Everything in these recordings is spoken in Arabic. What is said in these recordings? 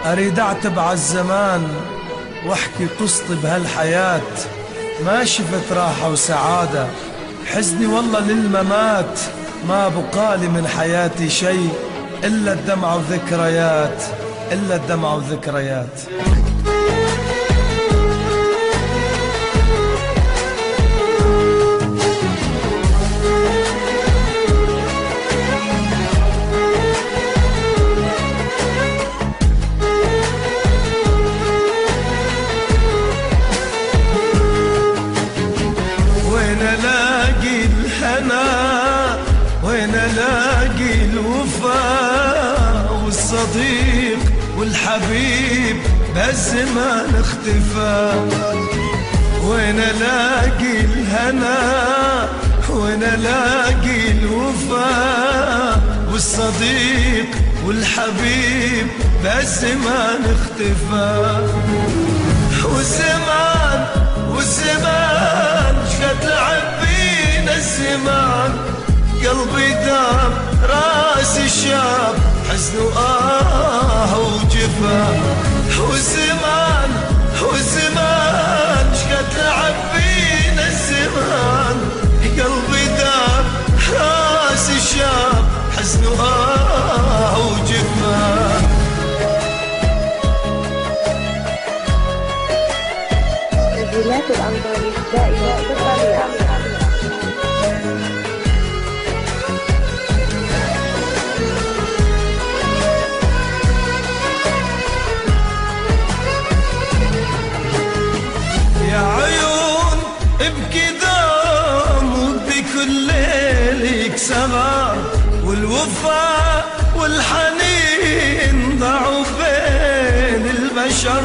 أريد أعتب عالزمان واحكي قصتي بهالحياة، ما شفت راحة وسعادة، حزني والله للممات، ما بقالي من حياتي شيء إلا الدمع وذكريات، إلا الدمع وذكريات. وين الاقي الوفاء والصديق والحبيب بهالزمان اختفى؟ وين الاقي الهنا، وين الاقي الوفاء والصديق والحبيب بهالزمان اختفى؟ والزمان شقد لعب بينا الزمان، قلبي دام راسي شاب حزن وآه وجفا. والزمان شقد لعب بينا الزمان، قلبي دام راسي شاب حزن وآه وجفا. تسجيلات الأنظار دائما بالطريقة. يا عيون ابكي دام ودي كل ليلك سهر، والوفاء والحنين ضاعوا بين البشر.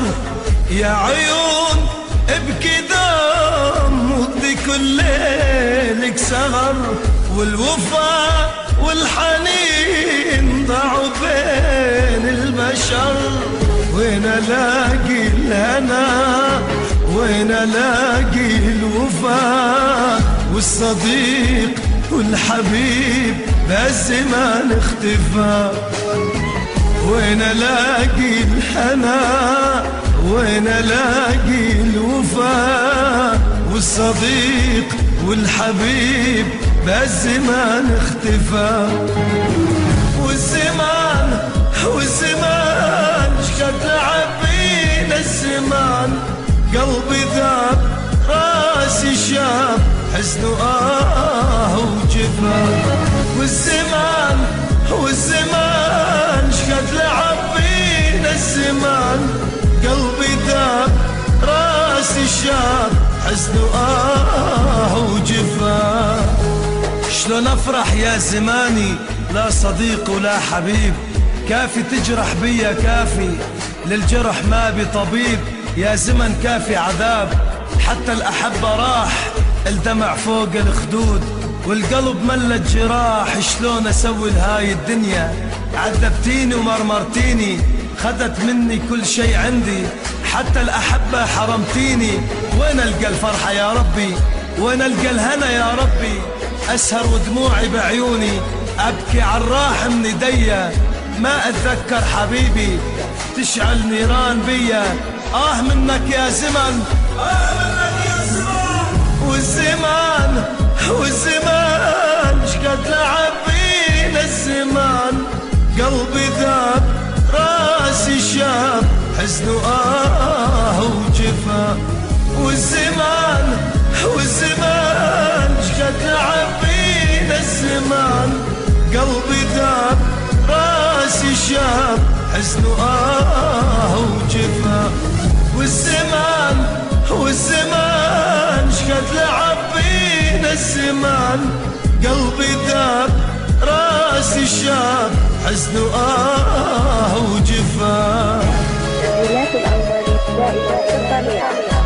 يا عيون ابكي دام ودي كل ليلك سهر، والوفاء والحنين ضاعوا بين البشر. وين الاقي الهنا، وين الاقي الوفاء والصديق والحبيب بهالزمان اختفى؟ وين الاقي الهنا، وين الاقي الوفاء والصديق والحبيب بهالزمان اختفى؟ والزمان شقد لعب بينا الزمان، قلبي ذاب راسي شاب حزن وآه وجفا. والزمان شقد لعب بينا الزمان، قلبي ذاب راسي شاب حزن وآه وجفا. شلون افرح يا زماني لا صديق ولا حبيب، كافي تجرح بيا كافي للجرح ما بطبيب. يا زمن كافي عذاب، حتى الأحبة راح الدمع فوق الخدود، والقلب ملت جراح. شلون اسوي لهاي الدنيا؟ عذبتيني ومرمرتيني، خدت مني كل شي عندي، حتى الأحبة حرمتيني. وين القى الفرحة يا ربي، وين القى الهنا يا ربي؟ أسهر ودموعي بعيوني، أبكي عالراح من ايديا، ما أتذكر حبيبي تشعل نيران بيا. آه منك يا زمن، آه منك يا زمن. والزمان شقد لعب بينا الزمان، قلبي ذاب راسي شاب حزن وآه وجفا. والزمان شقد لعب بينا الزمان، قلبي ذاب راسي شاب حزن وآه وجفا. والزمان شقد لعب بينا الزمان، قلبي ذاب راسي شاب حزن وآه وجفا. تسجيلات الأنظار دائما بالطريقة.